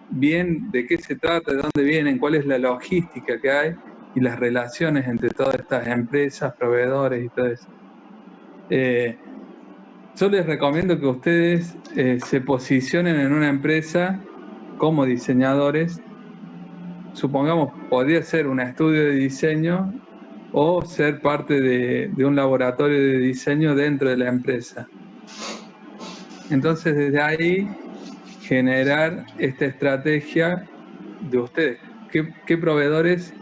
bien de qué se trata, de dónde vienen, cuál es la logística que hay y las relaciones entre todas estas empresas, proveedores y todo eso. Yo les recomiendo que ustedes se posicionen en una empresa como diseñadores. Supongamos, podría ser un estudio de diseño o ser parte de un laboratorio de diseño dentro de la empresa. Entonces, desde ahí, generar esta estrategia de ustedes. ¿Qué proveedores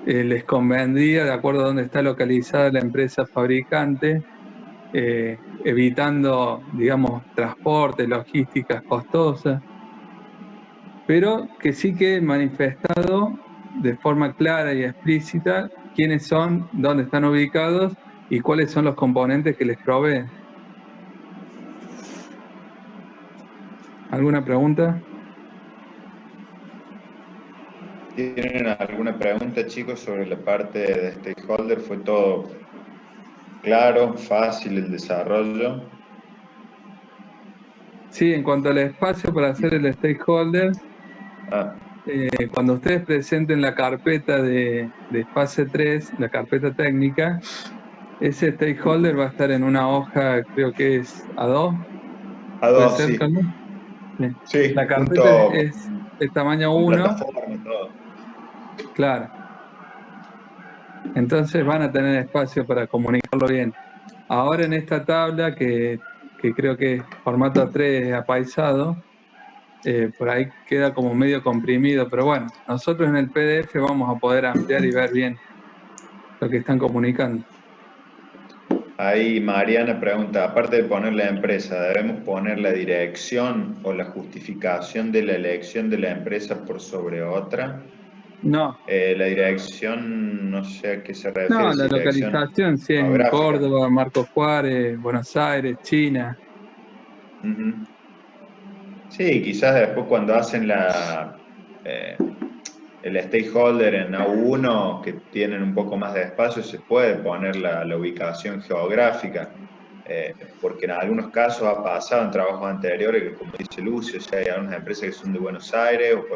les convendría, de acuerdo a dónde está localizada la empresa fabricante, evitando, digamos, transporte, logísticas costosas, pero que sí quede manifestado de forma clara y explícita quiénes son, dónde están ubicados y cuáles son los componentes que les proveen? ¿Alguna pregunta? ¿Tienen alguna pregunta, chicos, sobre la parte de stakeholder? ¿Fue todo claro, fácil el desarrollo? Sí, en cuanto al espacio para hacer el stakeholder, Ah, cuando ustedes presenten la carpeta de fase 3, la carpeta técnica, ese stakeholder va a estar en una hoja, creo que es A2, a ¿puede dos, ser, sí. Carlos? Sí. Sí, La carpeta junto es tamaño con 1, plataforma y todo. claro. Entonces van a tener espacio para comunicarlo bien. Ahora en esta tabla, que creo que es formato A3 apaisado, por ahí queda como medio comprimido, pero bueno, nosotros en el PDF vamos a poder ampliar y ver bien lo que están comunicando. Ahí Mariana pregunta, aparte de poner la empresa, ¿debemos poner la dirección o la justificación de la elección de la empresa por sobre otra? No, La dirección, no sé a qué se refiere, no, la si dirección localización, si es en geográfica. Córdoba, Marcos Juárez, Buenos Aires, China. Ujú. Sí, quizás después cuando hacen eh, el stakeholder en A1, que tienen un poco más de espacio, se puede poner la ubicación geográfica, porque en algunos casos ha pasado en trabajos anteriores que, como dice Lucio, o sea, hay algunas empresas que son de Buenos Aires o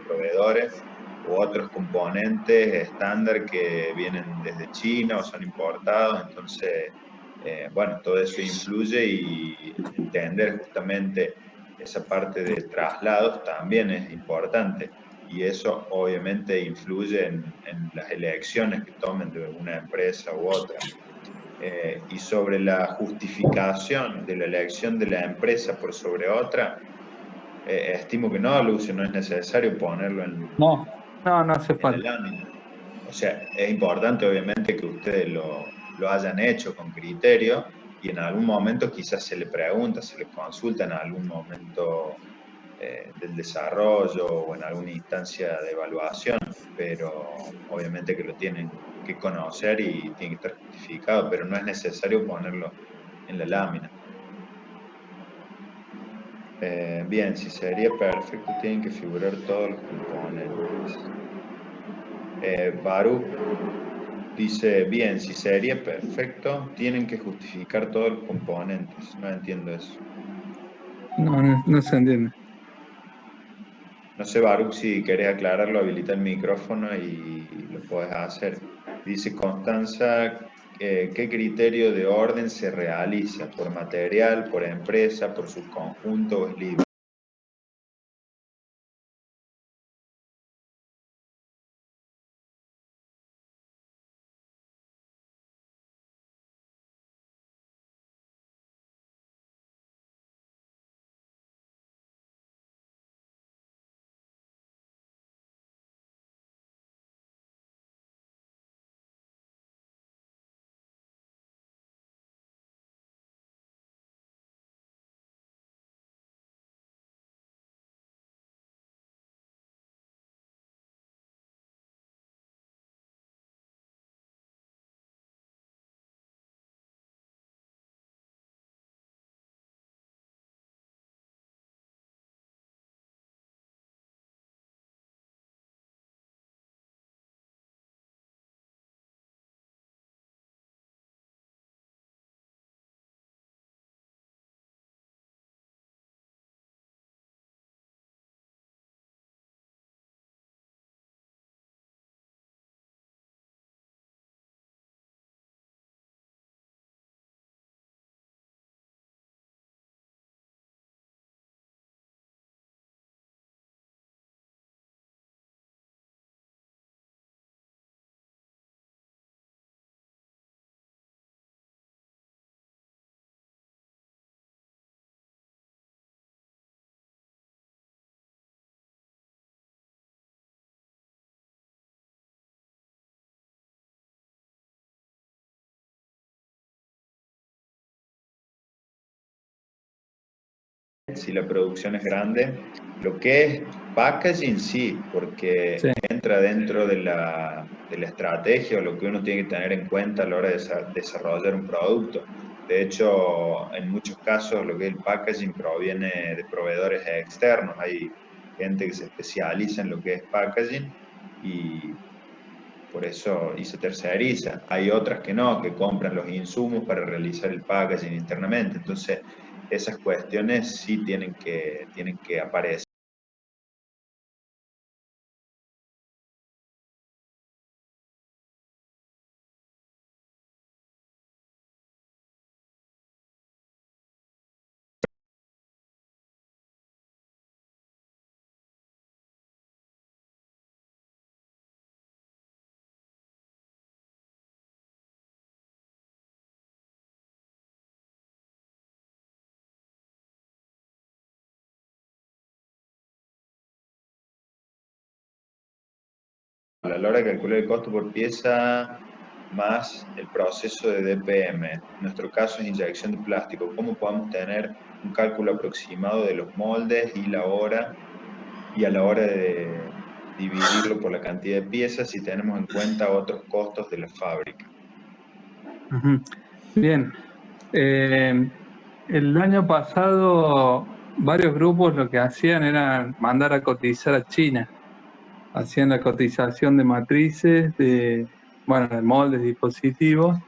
proveedores, u otros componentes estándar que vienen desde China o son importados, entonces, bueno, todo eso influye y entender justamente esa parte de traslados también es importante y eso obviamente influye en las elecciones que tomen de una empresa u otra. Y sobre la justificación de la elección de la empresa por sobre otra, estimo que no, Lucio, no es necesario ponerlo No, no, no hace en la falta. lámina. O sea, es importante obviamente que ustedes lo hayan hecho con criterio y en algún momento quizás se le pregunta, se le consulta en algún momento del desarrollo o en alguna instancia de evaluación, pero obviamente que lo tienen que conocer y tiene que estar justificado, pero no es necesario ponerlo en la lámina. Bien, si sería perfecto, tienen que figurar todos los componentes. Baruch dice, bien, si sería perfecto, tienen que justificar todos los componentes. No entiendo eso. No, no, no se entiende. No sé, Baruch, si querés aclararlo, habilita el micrófono y lo puedes hacer. Dice Constanza, ¿qué criterio de orden se realiza? ¿Por material, por empresa, por subconjunto o es libre? si la producción es grande. Lo que es packaging, sí, porque Sí. entra dentro de la estrategia o lo que uno tiene que tener en cuenta a la hora de desarrollar un producto. De hecho, en muchos casos lo que es el packaging proviene de proveedores externos. Hay gente que se especializa en lo que es packaging y por eso, y se terceriza. Hay otras que no, que compran los insumos para realizar el packaging internamente. Entonces, esas cuestiones sí tienen que aparecer. A la hora de calcular el costo por pieza más el proceso de DPM. En nuestro caso es inyección de plástico. ¿Cómo podemos tener un cálculo aproximado de los moldes y la hora y a la hora de dividirlo por la cantidad de piezas si tenemos en cuenta otros costos de la fábrica? Bien. El año pasado varios grupos lo que hacían era mandar a cotizar a China. Hacían la cotización de matrices, de moldes, dispositivos.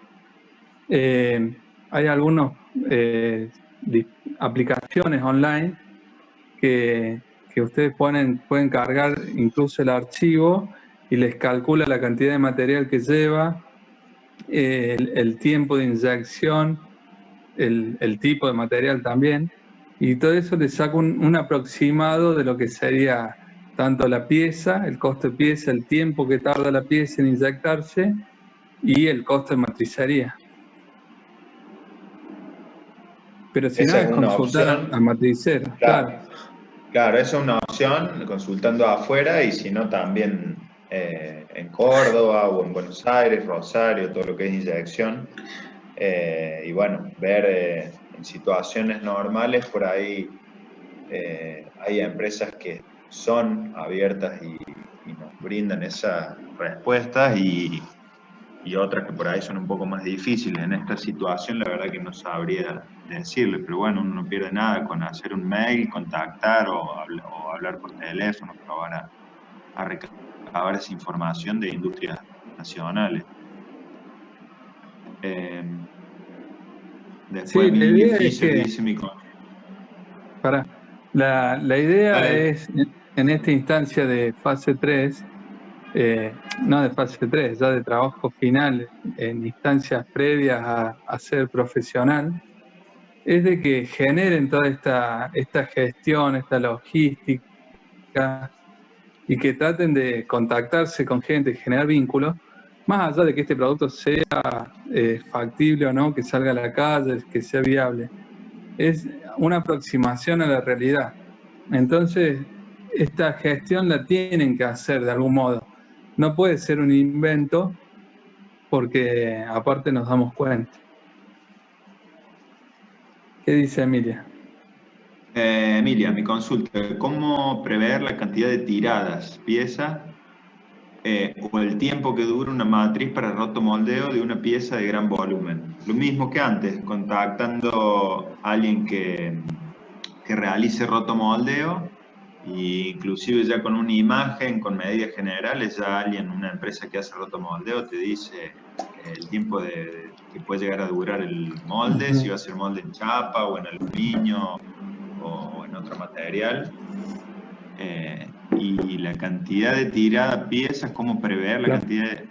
Hay algunas aplicaciones online que ustedes pueden cargar incluso el archivo y les calcula la cantidad de material que lleva, el tiempo de inyección, el tipo de material también, y todo eso les saca un aproximado de lo que sería tanto la pieza, el costo de pieza, el tiempo que tarda la pieza en inyectarse y el costo de matricería. Pero si Esa no, es es una consultar opción. a matricero, Claro, claro. claro, esa es una opción, consultando afuera y si no también en Córdoba o en Buenos Aires, Rosario, todo lo que es inyección. Y bueno, ver en situaciones normales, por ahí hay empresas que son abiertas y nos brindan esas respuestas y otras que por ahí son un poco más difíciles. En esta situación, la verdad que no sabría decirle, pero bueno, uno no pierde nada con hacer un mail, contactar o hablar por teléfono, probar a recabar esa información de industrias nacionales. Sí, Después la Emilio idea es Fischer que, dice la idea Dale. es, en esta instancia de fase 3, no de fase 3, ya de trabajo final, en instancias previas a ser profesional, es de que generen toda esta gestión, esta logística, y que traten de contactarse con gente, generar vínculos, más allá de que este producto sea factible o no, que salga a la calle, que sea viable. Es una aproximación a la realidad. Entonces, esta gestión la tienen que hacer de algún modo. No puede ser un invento porque aparte nos damos cuenta. ¿Qué dice Emilia? Emilia, mi consulta, ¿cómo prever la cantidad de tiradas, pieza o el tiempo que dura una matriz para rotomoldeo de una pieza de gran volumen? Lo mismo que antes, contactando a alguien que realice rotomoldeo e inclusive ya con una imagen, con medidas generales, ya alguien, una empresa que hace rotomoldeo te dice el tiempo que puede llegar a durar el molde, si va a ser molde en chapa o en aluminio o en otro material. Y la cantidad de tirada piezas, cómo prever la cantidad de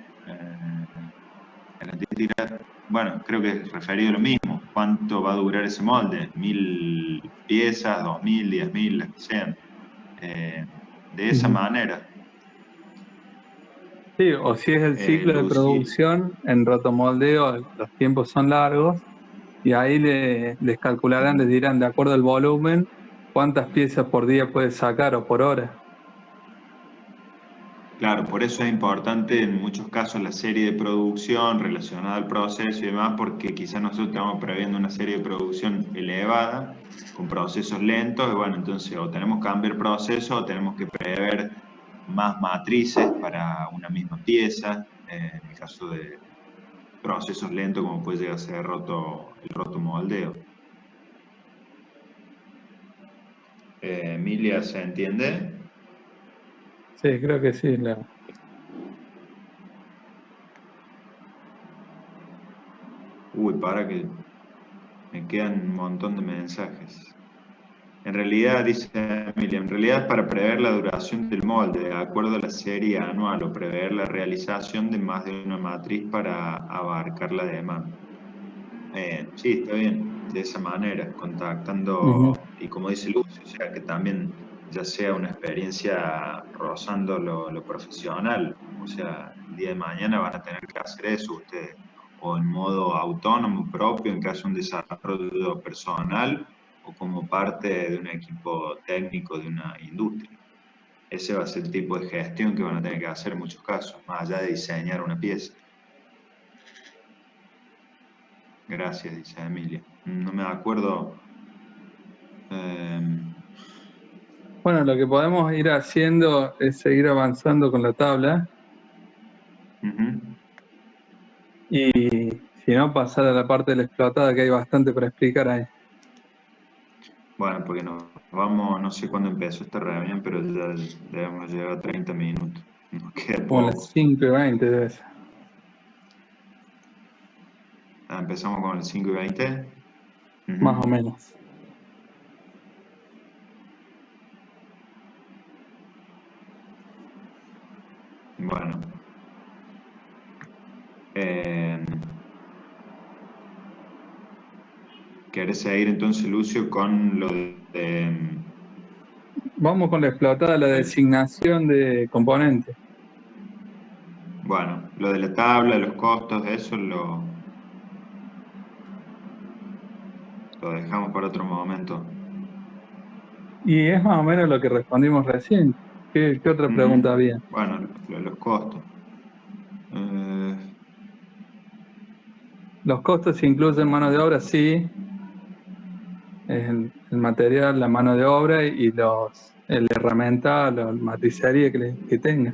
tiradas. Bueno, creo que es referido a lo mismo. ¿Cuánto va a durar ese molde? ¿1000 piezas, 2000, 10.000, las que sean? De esa manera. Sí, o si es el ciclo de producción, en rotomoldeo los tiempos son largos y ahí les calcularán, les dirán de acuerdo al volumen cuántas piezas por día puedes sacar o por hora. Claro, por eso es importante en muchos casos la serie de producción relacionada al proceso y demás, porque quizás nosotros estamos previendo una serie de producción elevada, con procesos lentos, y bueno, entonces o tenemos que cambiar proceso o tenemos que prever más matrices para una misma pieza, en el caso de procesos lentos como puede llegar a ser el roto moldeo. Emilia, ¿se entiende? Sí, creo que sí. Uy, para que me quedan un montón de mensajes. En realidad, dice Emilia, en realidad es para prever la duración del molde, de acuerdo a la serie anual, o prever la realización de más de una matriz para abarcar la demanda. Sí, está bien, de esa manera, Ujú. contactando, y como dice Lucio, o sea, que también ya sea una experiencia rozando lo profesional, o sea, el día de mañana van a tener que hacer eso ustedes, o en modo autónomo propio, en caso de un desarrollo personal, o como parte de un equipo técnico de una industria. Ese va a ser el tipo de gestión que van a tener que hacer en muchos casos, más allá de diseñar una pieza. Gracias, dice Emilia. No me acuerdo. Bueno, lo que podemos ir haciendo es seguir avanzando con la tabla Ujú. y si no, pasar a la parte de la explotada, que hay bastante para explicar ahí. Bueno, porque nos vamos, no sé cuándo empezó esta reunión, pero ya debemos llegar a 30 minutos. Nos queda Como las poco. 5:20 debe ser. Empezamos con el 5:20. Más o menos. Bueno. Eh, ¿Querés seguir entonces, Lucio, con lo de Vamos con la explotada, la designación de componentes. bueno, lo de la tabla, los costos, eso lo dejamos para otro momento? Y es más o menos lo que respondimos recién. ¿Qué otra Ujú. pregunta había? Bueno, lo de los costos. Eh, Los costos incluyen mano de obra, sí, el material, la mano de obra y el herramienta, la matricería que tenga.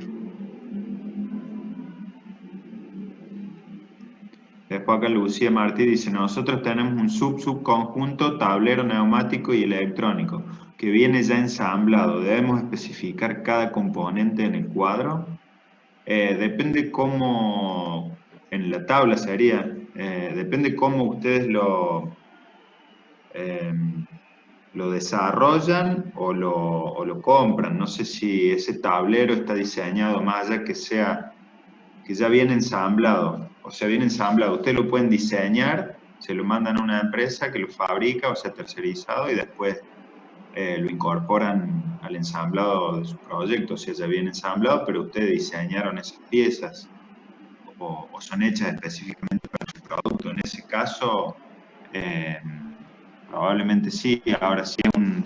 Después acá Lucía Martí dice, nosotros tenemos un subconjunto, tablero neumático y electrónico, que viene ya ensamblado. ¿Debemos especificar cada componente en el cuadro? Depende cómo, en la tabla sería, depende cómo ustedes eh, lo desarrollan o lo compran. No sé si ese tablero está diseñado más allá que ya viene ensamblado. O sea, viene ensamblado. Ustedes lo pueden diseñar, se lo mandan a una empresa que lo fabrica, o sea, tercerizado, y después lo incorporan al ensamblado de su proyecto. O sea, ya viene ensamblado, pero ustedes diseñaron esas piezas o son hechas específicamente para su producto. En ese caso, probablemente sí. Ahora, si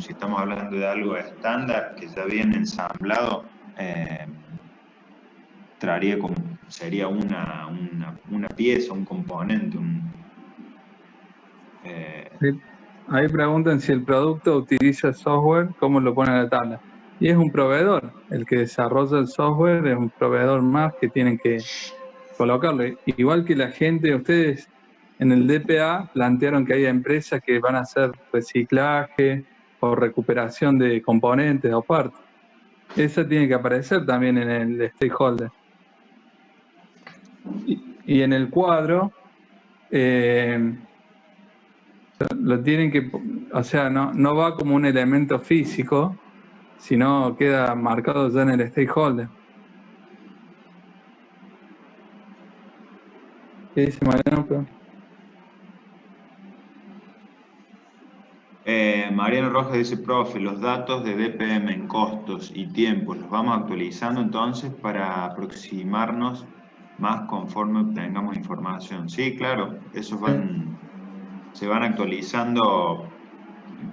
estamos hablando de algo estándar que ya viene ensamblado, traería como, sería una pieza, un componente. Sí. Ahí preguntan si el producto utiliza software, ¿cómo lo pone en la tabla? Y es un proveedor, el que desarrolla el software es un proveedor más que tienen que colocarlo. Igual que la gente, ustedes en el DPA plantearon que hay empresas que van a hacer reciclaje o recuperación de componentes o partes. Eso tiene que aparecer también en el stakeholder. Y en el cuadro, lo tienen que, o sea, no va como un elemento físico, sino queda marcado ya en el stakeholder. ¿Qué dice Mariano? Mariano Rojas dice, profe, los datos de DPM en costos y tiempos los vamos actualizando entonces para aproximarnos más conforme obtengamos información. Sí, claro, esos se van actualizando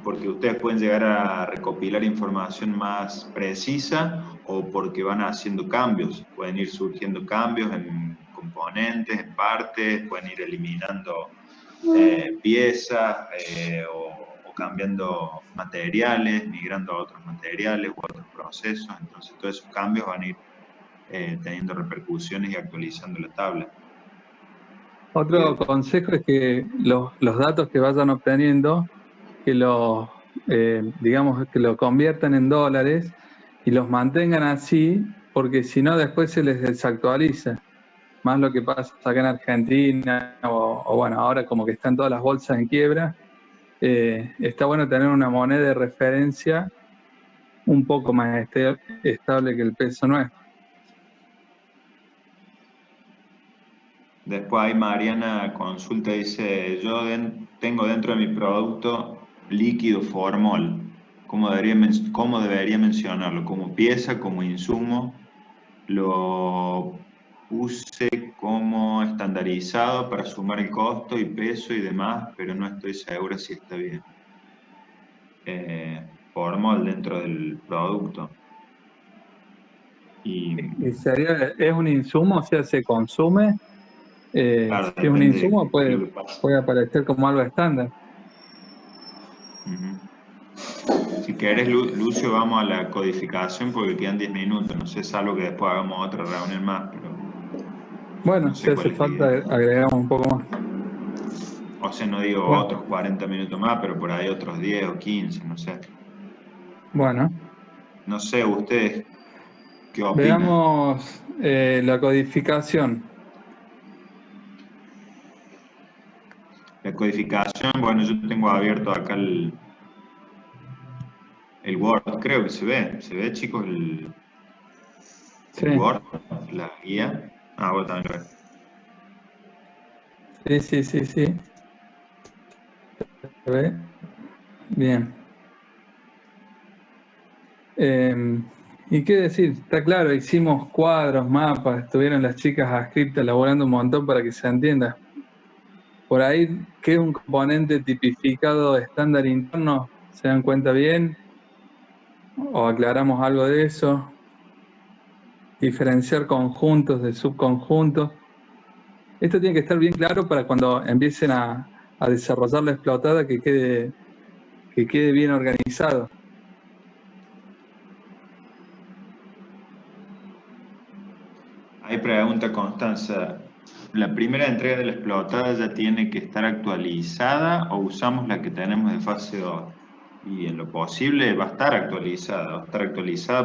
porque ustedes pueden llegar a recopilar información más precisa o porque van haciendo cambios. Pueden ir surgiendo cambios en componentes, en partes, pueden ir eliminando piezas o cambiando materiales, migrando a otros materiales u otros procesos. Entonces todos esos cambios van a ir teniendo repercusiones y actualizando la tabla. Otro consejo es que los datos que vayan obteniendo, que digamos, que lo conviertan en dólares y los mantengan así, porque si no después se les desactualiza. Más lo que pasa acá en Argentina, o bueno, ahora como que están todas las bolsas en quiebra, está bueno tener una moneda de referencia un poco más estable que el peso nuestro. Después ahí Mariana consulta, dice, yo tengo dentro de mi producto líquido formol. ¿Cómo debería mencionarlo? ¿Como pieza, como insumo? Lo puse como estandarizado para sumar el costo y peso y demás, pero no estoy segura si está bien. Formol dentro del producto. ¿Y es un insumo, o sea, se consume? Claro, Si es un depende de insumo, qué es lo que pasa. puede aparecer como algo estándar. Si querés, Lucio, vamos a la codificación porque quedan 10 minutos. No sé, es algo que después hagamos otra reunión más, pero Bueno, no si sé cuál hace es la falta, idea. agregamos un poco más. O sea, no digo Bueno, otros 40 minutos más, pero por ahí otros 10 o 15, no sé. bueno, No sé, ustedes, ¿qué opinan? veamos la codificación. La codificación, bueno, yo tengo abierto acá el Word, creo que se ve, chicos, Sí, el Word, la guía. Ah, vos también lo ves. sí. ¿Se ve? Bien. ¿Y qué decir? Está claro, hicimos cuadros, mapas, estuvieron las chicas adscriptas elaborando un montón para que se entienda. Por ahí, ¿qué es un componente tipificado estándar interno? ¿Se dan cuenta bien? ¿O aclaramos algo de eso? Diferenciar conjuntos de subconjuntos. Esto tiene que estar bien claro para cuando empiecen a desarrollar la explotada que quede bien organizado. Hay pregunta, Constanza. ¿La primera entrega de la explotada ya tiene que estar actualizada o usamos la que tenemos de fase 2? Y en lo posible va a estar actualizada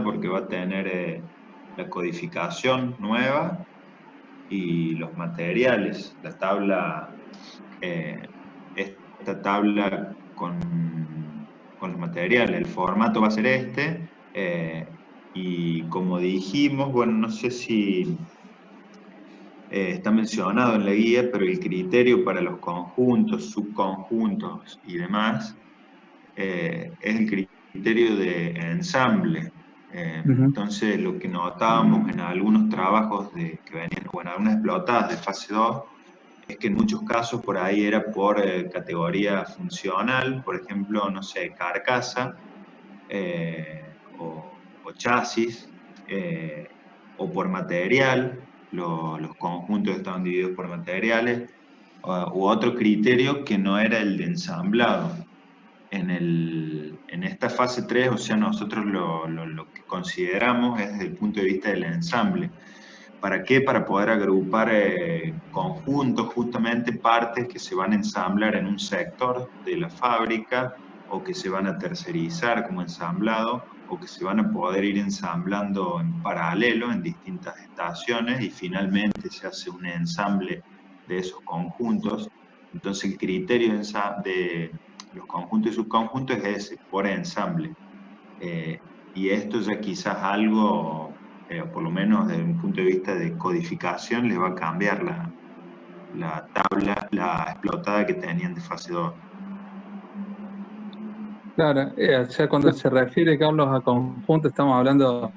porque va a tener la codificación nueva y los materiales, la tabla, esta tabla con los materiales, el formato va a ser este, y como dijimos, bueno, no sé si está mencionado en la guía, pero el criterio para los conjuntos, subconjuntos y demás es el criterio de ensamble. Entonces, lo que notábamos en algunos trabajos que venían, bueno, algunas explotadas de fase 2, es que en muchos casos por ahí era por categoría funcional, por ejemplo, no sé, carcasa o chasis, o por material, los conjuntos estaban divididos por materiales, u otro criterio que no era el de ensamblado. En esta fase 3, o sea, nosotros lo que consideramos es desde el punto de vista del ensamble. ¿Para qué? Para poder agrupar conjuntos, justamente partes que se van a ensamblar en un sector de la fábrica o que se van a tercerizar como ensamblado o que se van a poder ir ensamblando en paralelo en distintas estaciones y finalmente se hace un ensamble de esos conjuntos. Entonces el criterio de los conjuntos y subconjuntos es ese, por ensamble. Y esto ya quizás algo, por lo menos desde un punto de vista de codificación, les va a cambiar la tabla, la explotada que tenían de fase 2. Claro, o sea, cuando se refiere, Carlos, a conjunto, estamos hablando,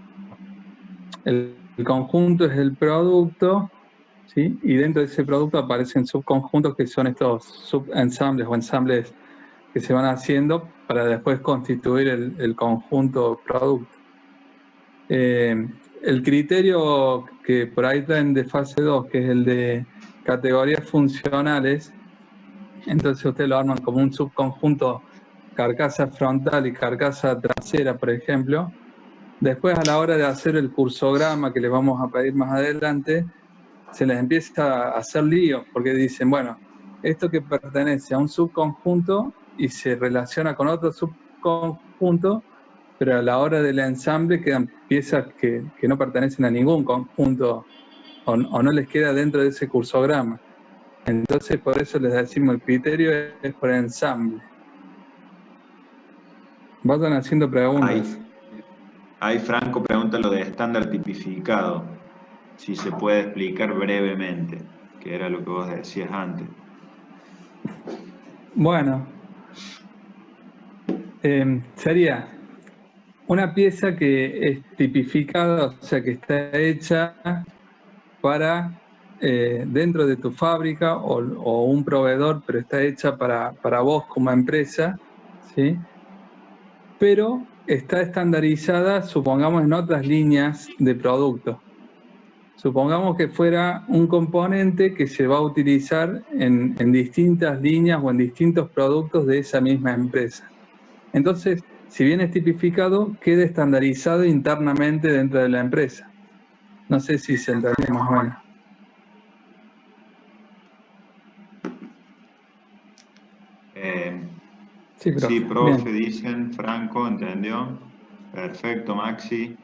el conjunto es el producto, ¿sí? Y dentro de ese producto aparecen subconjuntos que son estos subensambles o ensambles que se van haciendo para después constituir el conjunto producto. El criterio que por ahí traen de fase 2, que es el de categorías funcionales, entonces ustedes lo arman como un subconjunto carcasa frontal y carcasa trasera, por ejemplo. Después, a la hora de hacer el cursograma, que les vamos a pedir más adelante, se les empieza a hacer lío, porque dicen, bueno, esto que pertenece a un subconjunto y se relaciona con otro subconjunto, pero a la hora del ensamble quedan piezas que no pertenecen a ningún conjunto o no les queda dentro de ese cursograma. Entonces, por eso les decimos, el criterio es por ensamble. Vayan haciendo preguntas. Ahí Franco pregunta lo de estándar tipificado, si se puede explicar brevemente, que era lo que vos decías antes. Bueno, sería una pieza que es tipificada, o sea, que está hecha para dentro de tu fábrica o un proveedor, pero está hecha para vos como empresa, ¿sí? Pero está estandarizada, supongamos, en otras líneas de producto. Supongamos que fuera un componente que se va a utilizar en distintas líneas o en distintos productos de esa misma empresa. Entonces, si bien es tipificado, queda estandarizado internamente dentro de la empresa. No sé si se entendió más o menos. Sí, profe, bien. dicen, Franco, ¿entendió? Perfecto, Maxi.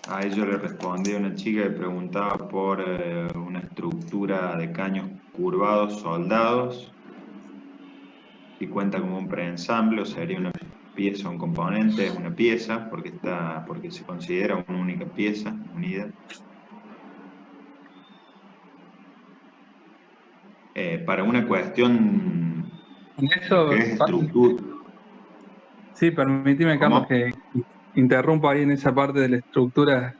A ello le respondí a una chica que preguntaba por una estructura de caños curvados soldados, si cuenta como un preensamble o sería una pieza, un componente, es una pieza, porque se considera una única pieza unida. Para una cuestión Eso, que es estructura. sí, permíteme, Carlos, que interrumpo ahí en esa parte de la estructura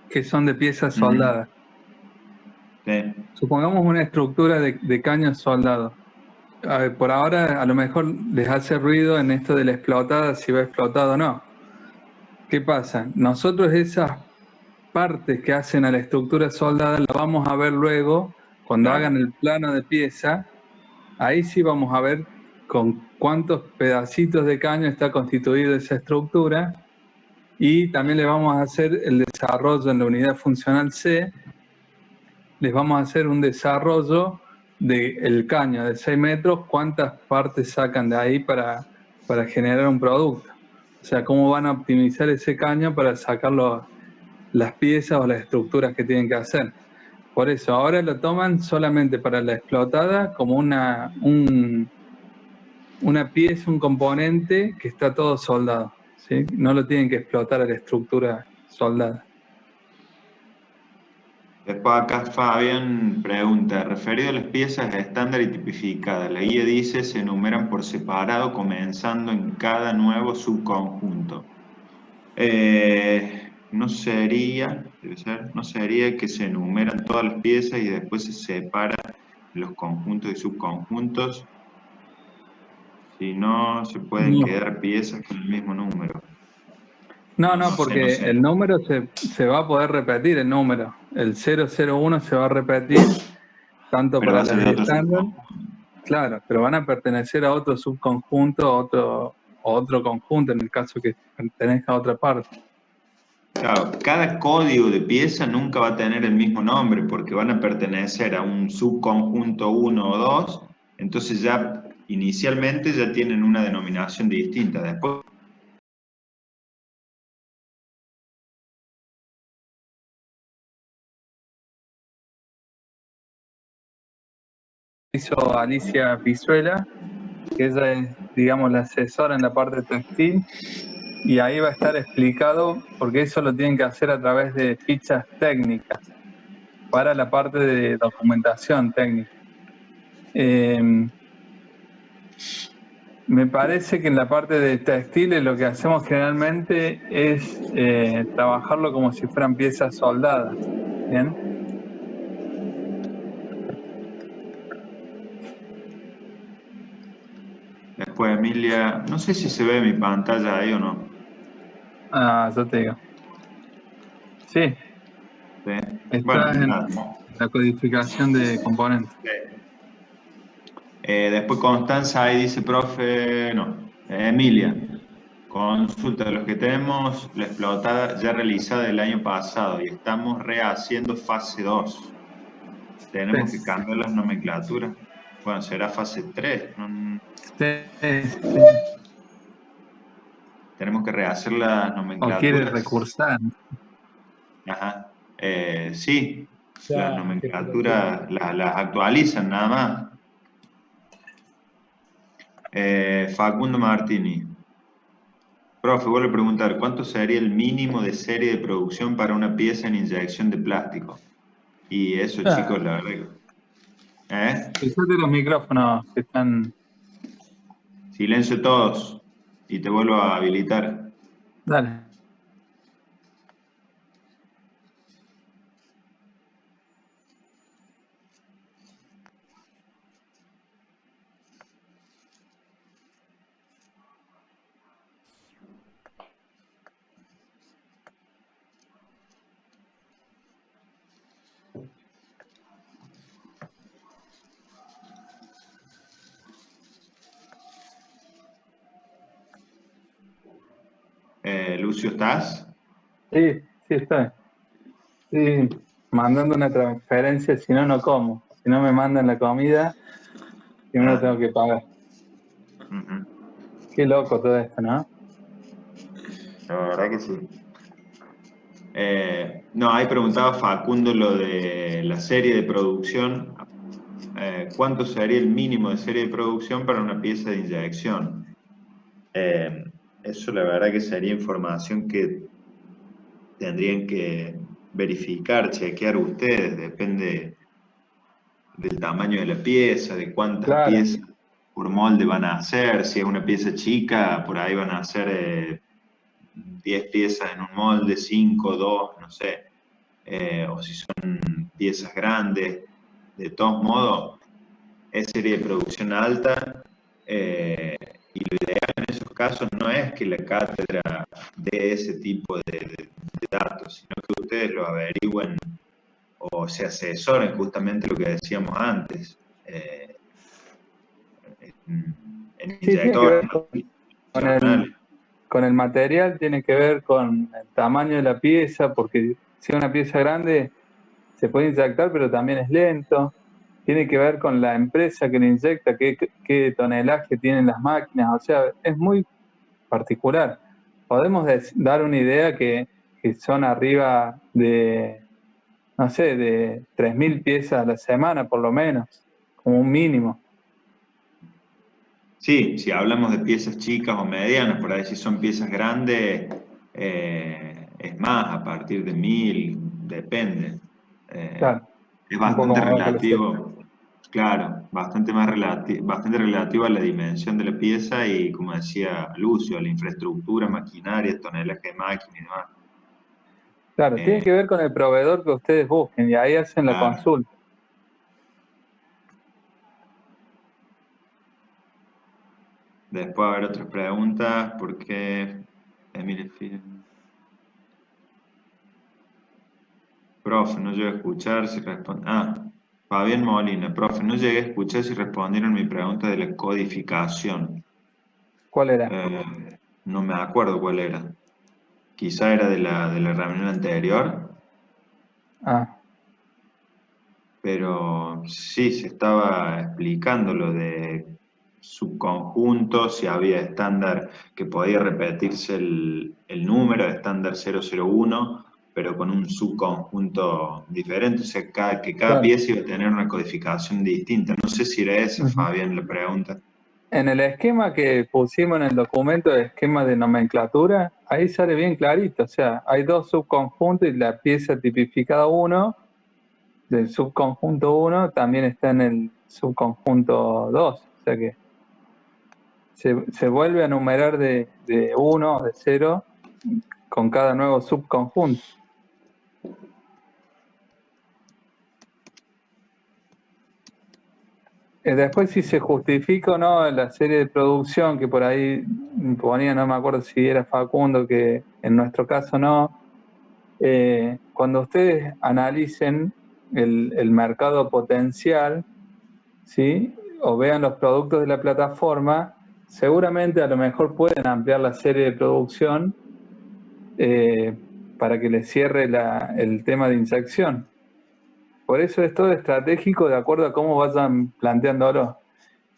que son de piezas soldadas. Sí. Supongamos una estructura de caños soldados. Por ahora a lo mejor les hace ruido en esto de la explotada, si va explotado o no. ¿Qué pasa? Nosotros esas partes que hacen a la estructura soldada la vamos a ver luego cuando hagan el plano de pieza. Ahí sí vamos a ver con cuántos pedacitos de caño está constituida esa estructura, y también le vamos a hacer el desarrollo en la unidad funcional C. Les vamos a hacer un desarrollo del caño de 6 metros, cuántas partes sacan de ahí para generar un producto. O sea, cómo van a optimizar ese caño para sacar las piezas o las estructuras que tienen que hacer. Por eso, ahora lo toman solamente para la explotada como una pieza, un componente que está todo soldado, ¿sí? No lo tienen que explotar a la estructura soldada. Después acá Fabián pregunta, referido a las piezas estándar y tipificadas, la guía dice se enumeran por separado comenzando en cada nuevo subconjunto. No sería que se enumeran todas las piezas y después se separan los conjuntos y subconjuntos, si no se pueden quedar piezas con el mismo número. No, porque el número se va a poder repetir, el número. El 001 se va a repetir tanto pero para va a ser las de de otro estándar, subconjunto. claro, pero van a pertenecer a otro subconjunto, otro conjunto, en el caso que pertenezca a otra parte. Claro, cada código de pieza nunca va a tener el mismo nombre porque van a pertenecer a un subconjunto 1 o 2, entonces ya inicialmente ya tienen una denominación distinta. Después Hizo Alicia Pizuela, que ella es, digamos, la asesora en la parte textil, y ahí va a estar explicado, porque eso lo tienen que hacer a través de fichas técnicas para la parte de documentación técnica. Me parece que en la parte de textiles lo que hacemos generalmente es trabajarlo como si fueran piezas soldadas. ¿Bien? después Emilia. No sé si se ve mi pantalla ahí o no. Ah, yo te digo. Sí, ¿Sí? Bueno, está en nada. la codificación de componentes. Sí. Después Constanza ahí dice, profe, no, Emilia, consulta de los que tenemos la explotada ya realizada el año pasado y estamos rehaciendo fase 2. Tenemos que Sí, cambiar las nomenclaturas. Bueno, será fase 3. sí. Tenemos que rehacer las O quiere nomenclaturas. recursar. Ajá. Sí, las Ya, qué pelotudo. nomenclaturas las actualizan nada más. Facundo Martini. Profe, vuelvo a preguntar, ¿cuánto sería el mínimo de serie de producción para una pieza en inyección de plástico? Y eso, chicos, Ah, la verdad. ¿Eh? fíjate los micrófonos que están. Silencio todos. Y te vuelvo a habilitar. Dale. Lucio, ¿estás? Sí, sí, estoy. Sí, mandando una transferencia, si no, no como. Si no me mandan la comida, primero Ah, tengo que pagar. ujú. Qué loco todo esto, ¿no? La verdad que sí. No, ahí preguntaba Facundo lo de la serie de producción. ¿Cuánto sería el mínimo de serie de producción para una pieza de inyección? Eh, Eso la verdad que sería información que tendrían que verificar, chequear ustedes, depende del tamaño de la pieza, de cuántas Claro, piezas por molde van a hacer. Si es una pieza chica, por ahí van a hacer 10 piezas en un molde, 5, 2, no sé. O si son piezas grandes. De todos modos, es serie de producción alta, y lo ideal en esos casos no es que la cátedra dé ese tipo de datos, sino que ustedes lo averigüen o se asesoren justamente lo que decíamos antes, en sí, tiene que inyectores ver con nacionales. con el material, tiene que ver con el tamaño de la pieza, porque si es una pieza grande se puede inyectar, pero también es lento. Tiene que ver con la empresa que le inyecta, qué tonelaje tienen las máquinas, o sea, es muy particular. Podemos dar una idea que son arriba de, no sé, de 3.000 piezas a la semana, por lo menos, como un mínimo. Sí, si hablamos de piezas chicas o medianas, por ahí si son piezas grandes, es más, a partir de 1000, depende. Eh, Claro, es un poco bastante más bajo la cifra. relativo, claro, bastante relativo a la dimensión de la pieza y, como decía Lucio, a la infraestructura, maquinaria, tonelaje de máquina y demás. Claro, tiene Eh, que ver con el proveedor que ustedes busquen y ahí hacen la claro. consulta. Después va a haber otras preguntas, porque Emile Film. Profe, no llegué a escuchar si responde. Ah, Fabián Molina, profe, no llegué a escuchar si respondieron mi pregunta de la codificación. ¿Cuál era? Eh, no me acuerdo cuál era. Quizá era de la reunión anterior, Ah, pero sí se estaba explicando lo de subconjuntos, si había estándar que podía repetirse el número, estándar 001, pero con un subconjunto diferente, o sea, que cada claro. pieza iba a tener una codificación distinta. No sé si era esa, Ujú. Fabián, la pregunta. En el esquema que pusimos en el documento, el esquema de nomenclatura, ahí sale bien clarito. O sea, hay dos subconjuntos y la pieza tipificada uno del subconjunto uno también está en el subconjunto 2. O sea que se vuelve a numerar de 1 o de 0 con cada nuevo subconjunto. Después si se justifica o no la serie de producción, que por ahí ponía, no me acuerdo si era Facundo, que en nuestro caso no, cuando ustedes analicen el mercado potencial, ¿sí? O vean los productos de la plataforma, seguramente a lo mejor pueden ampliar la serie de producción para que les cierre el tema de inyección. Por eso es todo estratégico de acuerdo a cómo vayan planteándolo.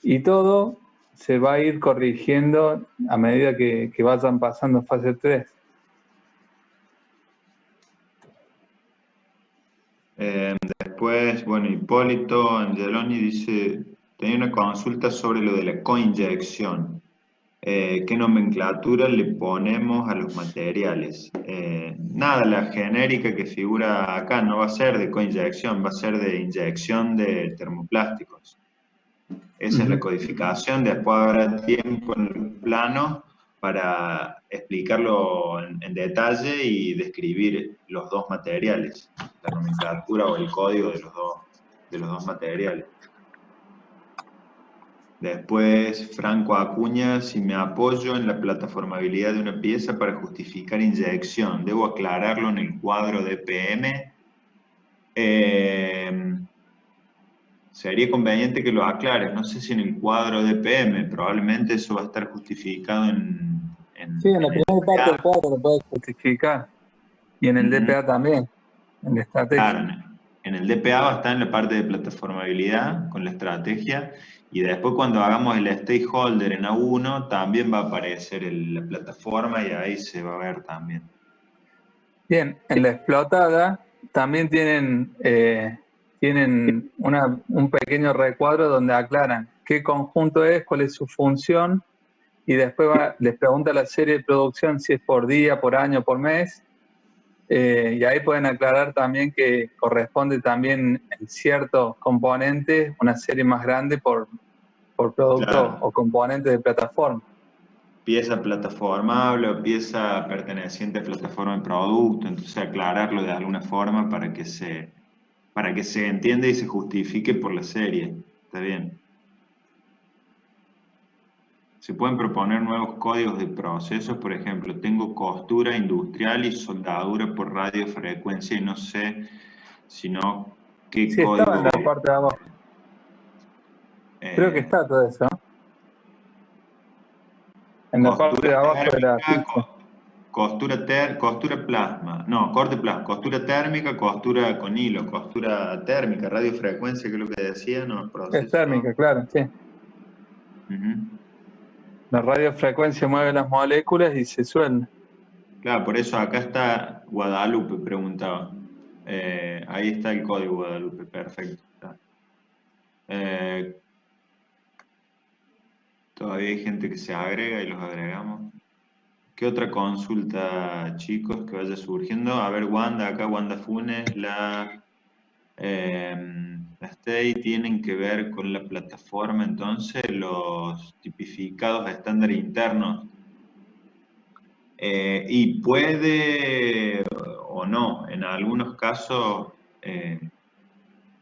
Y todo se va a ir corrigiendo a medida que vayan pasando fase 3. Después, bueno, Hipólito Angeloni dice, tenía una consulta sobre lo de la coinyección. ¿Qué nomenclatura le ponemos a los materiales? Nada, la genérica que figura acá no va a ser de coinyección, va a ser de inyección de termoplásticos. Esa es la codificación, después habrá tiempo en el plano para explicarlo en detalle y describir los dos materiales, la nomenclatura o el código de los dos materiales. Después, Franco Acuña, si me apoyo en la plataformabilidad de una pieza para justificar inyección, ¿debo aclararlo en el cuadro de PM? Sería conveniente que lo aclares, no sé si en el cuadro de PM, probablemente eso va a estar justificado Sí, en la el primera parte del DPA. cuadro lo puedes justificar. Y en el DPA también, en la estrategia. Claro, en el DPA va a estar en la parte de plataformabilidad con la estrategia y después cuando hagamos el stakeholder en A1 también va a aparecer la plataforma y ahí se va a ver también. Bien, en la explotada también tienen un pequeño recuadro donde aclaran qué conjunto es, cuál es su función, y después les pregunta la serie de producción si es por día, por año, por mes, y ahí pueden aclarar también que corresponde también en ciertos componentes una serie más grande por producto Claro. o componente de plataforma. Pieza plataformable o pieza perteneciente a plataforma de producto, entonces aclararlo de alguna forma para que se entienda y se justifique por la serie. Está bien. Se pueden proponer nuevos códigos de procesos, por ejemplo, tengo costura industrial y soldadura por radiofrecuencia y no sé sino qué Sí, estaba en código. la parte de abajo. Creo que está todo eso, ¿no? En la parte de abajo de la ficha. Costura plasma, no, corte plasma, costura térmica, costura con hilo, costura térmica, radiofrecuencia, que es lo que decía, no, Es proceso. térmica, claro, sí. La radiofrecuencia mueve las moléculas y se suelda. Claro, por eso acá está Guadalupe, preguntaba. Ahí está el código Guadalupe, perfecto. Todavía hay gente que se agrega y los agregamos. ¿Qué otra consulta, chicos, que vaya surgiendo? A ver, Wanda, acá Wanda Funes, la STEI tienen que ver con la plataforma, entonces, los tipificados estándar internos. Y puede o no, en algunos casos,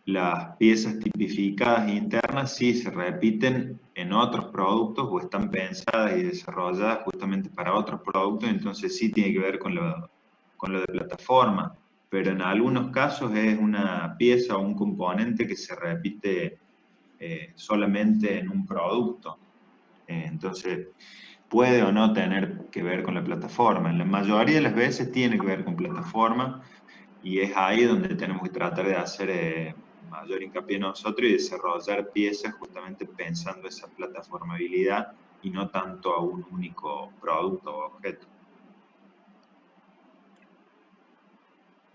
las piezas tipificadas internas sí se repiten en otros productos o están pensadas y desarrolladas justamente para otros productos, entonces sí tiene que ver con lo de plataforma, pero en algunos casos es una pieza o un componente que se repite solamente en un producto. Entonces, puede o no tener que ver con la plataforma. En la mayoría de las veces tiene que ver con plataforma y es ahí donde tenemos que tratar de hacer mayor hincapié nosotros y desarrollar piezas justamente pensando esa plataformabilidad y no tanto a un único producto o objeto.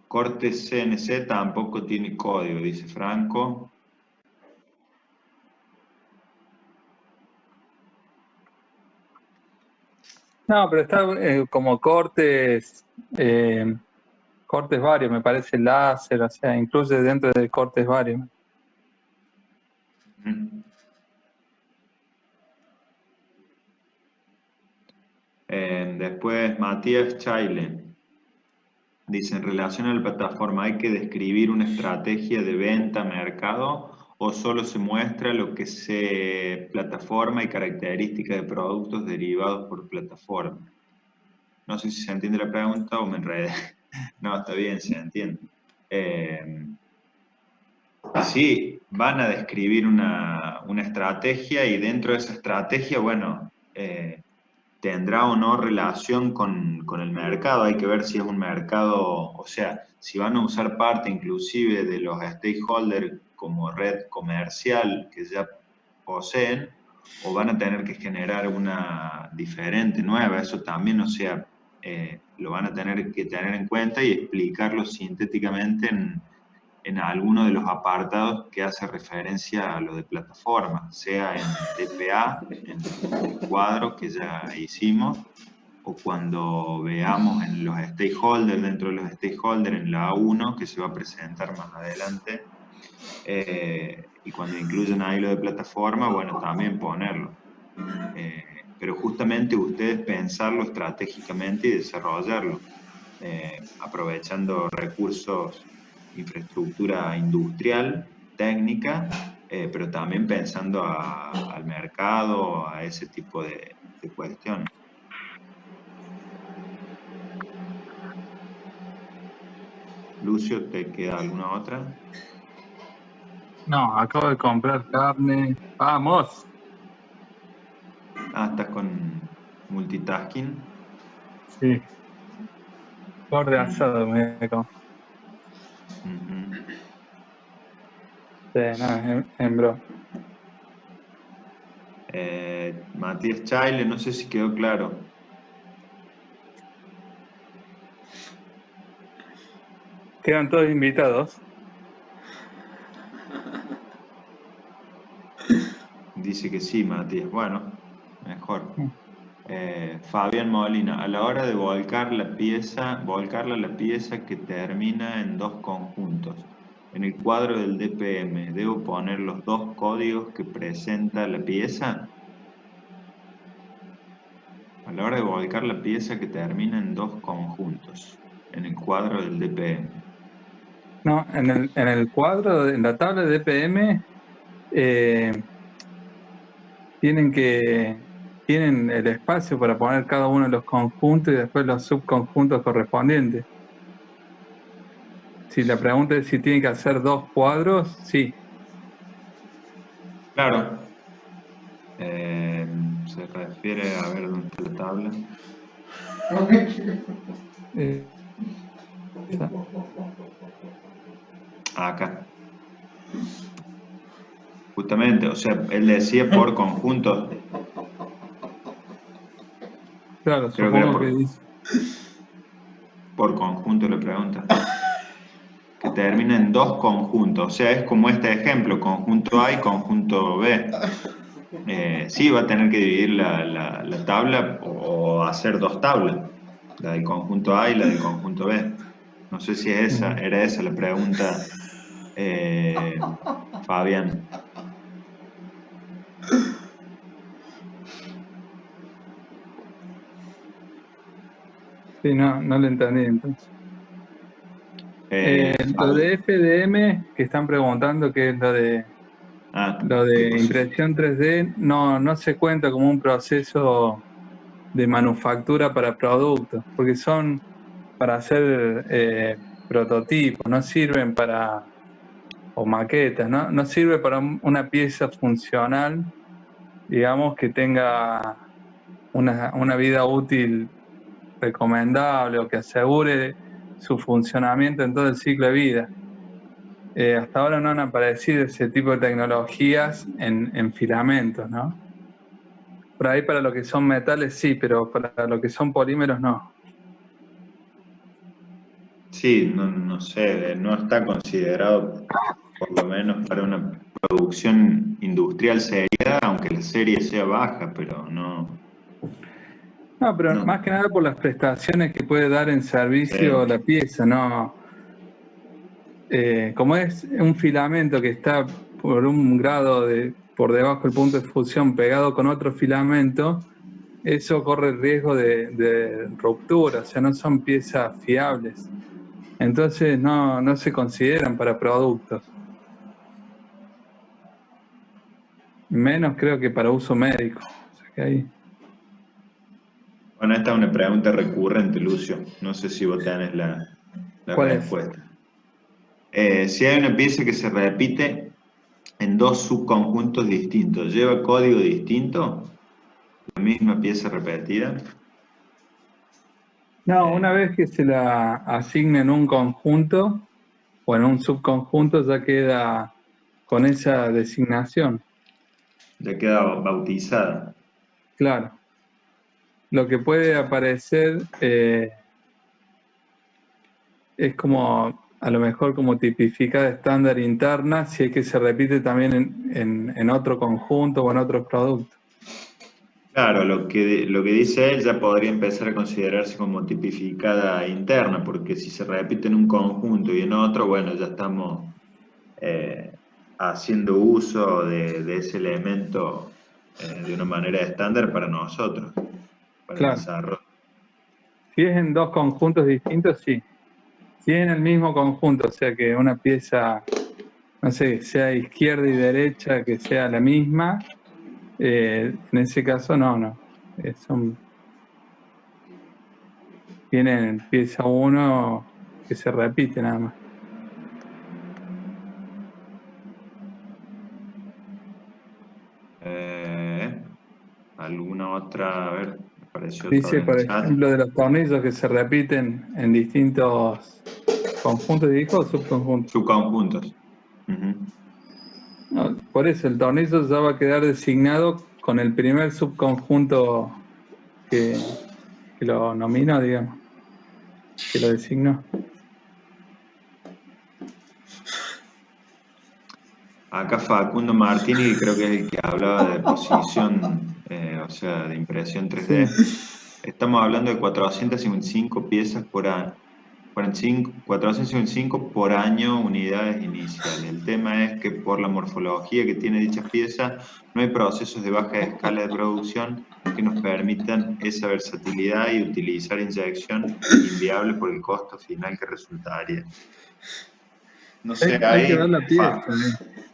Corte CNC tampoco tiene código, dice Franco. No, pero está como cortes varios, me parece láser, o sea, incluye dentro de cortes varios. Después Matías Chaile dice, en relación a la plataforma, ¿hay que describir una estrategia de venta, mercado o solo se muestra lo que se plataforma y características de productos derivados por plataforma? No sé si se entiende la pregunta o me enredé. No, está bien, se entiende. Sí, van a describir una estrategia y dentro de esa estrategia, bueno, tendrá o no relación con el mercado. Hay que ver si es un mercado, o sea, si van a usar parte inclusive de los stakeholders como red comercial que ya poseen, o van a tener que generar una diferente, nueva. Eso también, o sea, lo van a tener que tener en cuenta y explicarlo sintéticamente en alguno de los apartados que hace referencia a lo de plataforma, sea en DPA, en el cuadro que ya hicimos, o cuando veamos en los stakeholders, dentro de los stakeholders, en la A1, que se va a presentar más adelante, y cuando incluyen ahí lo de plataforma, bueno, también ponerlo. Pero justamente ustedes pensarlo estratégicamente y desarrollarlo, aprovechando recursos, infraestructura industrial, técnica, pero también pensando al mercado, a ese tipo de cuestiones. Lucio, ¿te queda alguna otra? No, acabo de comprar carne. ¡Vamos! Ah, estás con multitasking. Sí, borde asado me como. Sí, no, en bro. Matías Chaile, no sé si quedó claro. Quedan todos invitados. Dice que sí, Matías. Bueno, mejor. Fabián Molina, a la hora de volcarla la pieza que termina en dos conjuntos. En el cuadro del DPM, ¿debo poner los dos códigos que presenta la pieza? A la hora de volcar la pieza que termina en dos conjuntos. En el cuadro del DPM. No, en el cuadro, en la tabla de DPM, tienen el espacio para poner cada uno de los conjuntos y después los subconjuntos correspondientes. Si la pregunta es si tiene que hacer dos cuadros, sí. Claro. Se refiere a ver dónde está la tabla. Esa. Acá. Justamente, o sea, él decía por conjunto. Claro, Creo que era supongo que dice. por conjunto la pregunta. Que termina en dos conjuntos. O sea, es como este ejemplo, conjunto A y conjunto B. Sí, va a tener que dividir la tabla o hacer dos tablas. La del conjunto A y la del conjunto B. No sé si era esa la pregunta, Fabián. Sí, no le entendí entonces. Lo Fabián. de FDM que están preguntando, que es lo ¿Qué de cosa? impresión 3D, no se cuenta como un proceso de manufactura para productos, porque son para hacer prototipos, no sirven para, o maquetas, no sirve para una pieza funcional, digamos, que tenga una vida útil recomendable o que asegure su funcionamiento en todo el ciclo de vida. Hasta ahora no han aparecido ese tipo de tecnologías en filamentos, ¿no? Por ahí para lo que son metales sí, pero para lo que son polímeros no. Sí, no sé, no está considerado, por lo menos para una producción industrial seria, aunque la serie sea baja, pero no. No, pero No. más que nada por las prestaciones que puede dar en servicio la pieza, ¿no? Como es un filamento que está por un grado por debajo del punto de fusión pegado con otro filamento, eso corre el riesgo de ruptura, o sea, no son piezas fiables. Entonces no se consideran para productos. menos creo que para uso médico. O sea que ahí... Bueno, esta es una pregunta recurrente, Lucio. No sé si vos tenés la ¿Cuál es? respuesta. Si hay una pieza que se repite en dos subconjuntos distintos, ¿lleva código distinto? ¿La misma pieza repetida? No, una vez que se la asigna en un conjunto o en un subconjunto, ya queda con esa designación. Ya queda bautizada. Claro. Lo que puede aparecer es como, a lo mejor como tipificada estándar interna, si es que se repite también en otro conjunto o en otros productos. Claro, lo que dice él ya podría empezar a considerarse como tipificada interna, porque si se repite en un conjunto y en otro, bueno, ya estamos haciendo uso de ese elemento de una manera estándar para nosotros, para el Claro. desarrollo. Si es en dos conjuntos distintos, sí. Si es en el mismo conjunto, o sea que una pieza, no sé, sea izquierda y derecha, que sea la misma, en ese caso no. Tienen pieza 1 que se repite nada más. ¿Alguna otra? A ver, me apareció otra Dice, en el por chat. ejemplo, de los tornillos que se repiten en distintos conjuntos, dijo, o subconjuntos. Subconjuntos. Ujú. No, por eso el tornillo ya va a quedar designado con el primer subconjunto que lo nominó, digamos, que lo designó. Acá Facundo Martini, creo que es el que hablaba de posición, o sea, de impresión 3D. Sí. Estamos hablando de 455 piezas por año. 455 por año unidades iniciales. El tema es que por la morfología que tiene dichas piezas, no hay procesos de baja escala de producción que nos permitan esa versatilidad y utilizar inyección inviable por el costo final que resultaría. No sé, Hay que ahí, ver la pieza,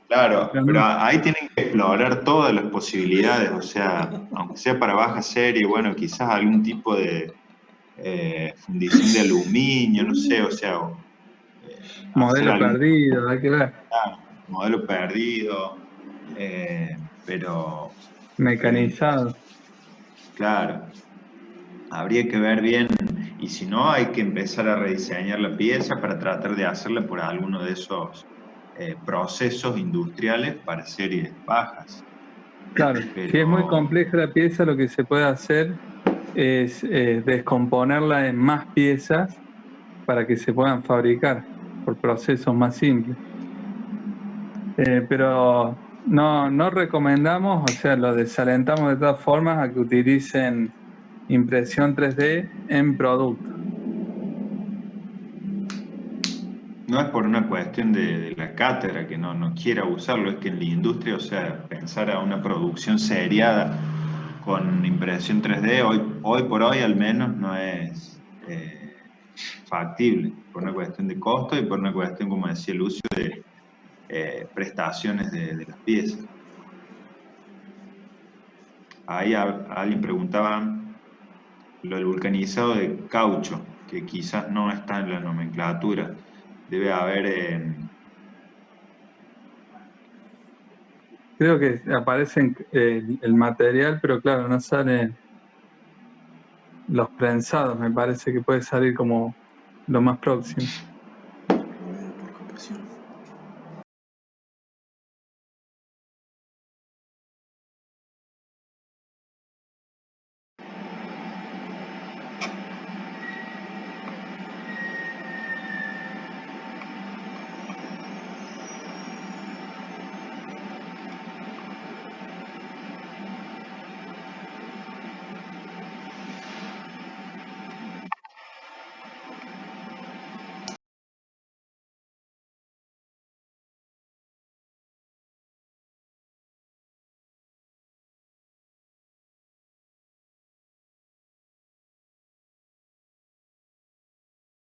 claro, pero pero no. ahí tienen que explorar todas las posibilidades, o sea, aunque sea para baja serie, bueno, quizás algún tipo de fundición de aluminio, no sé, o sea, hacer Modelo algún perdido, hay que ver. modelo perdido, pero, Mecanizado. claro, habría que ver bien, y si no, hay que empezar a rediseñar la pieza para tratar de hacerla por alguno de esos procesos industriales para series bajas. Claro, si es muy Pero, compleja la pieza, lo que se puede hacer es descomponerla en más piezas para que se puedan fabricar por procesos más simples. Pero no recomendamos, o sea, lo desalentamos de todas formas a que utilicen impresión 3D en producto. no es por una cuestión de la cátedra que no quiera usarlo, es que en la industria, o sea, pensar a una producción seriada con impresión 3D, hoy por hoy al menos no es factible, por una cuestión de costo y por una cuestión, como decía Lucio, de prestaciones de las piezas. Ahí alguien preguntaba lo del vulcanizado de caucho, que quizás no está en la nomenclatura. Debe haber Creo que aparece el material, pero claro, no salen los prensados, me parece que puede salir como lo más próximo.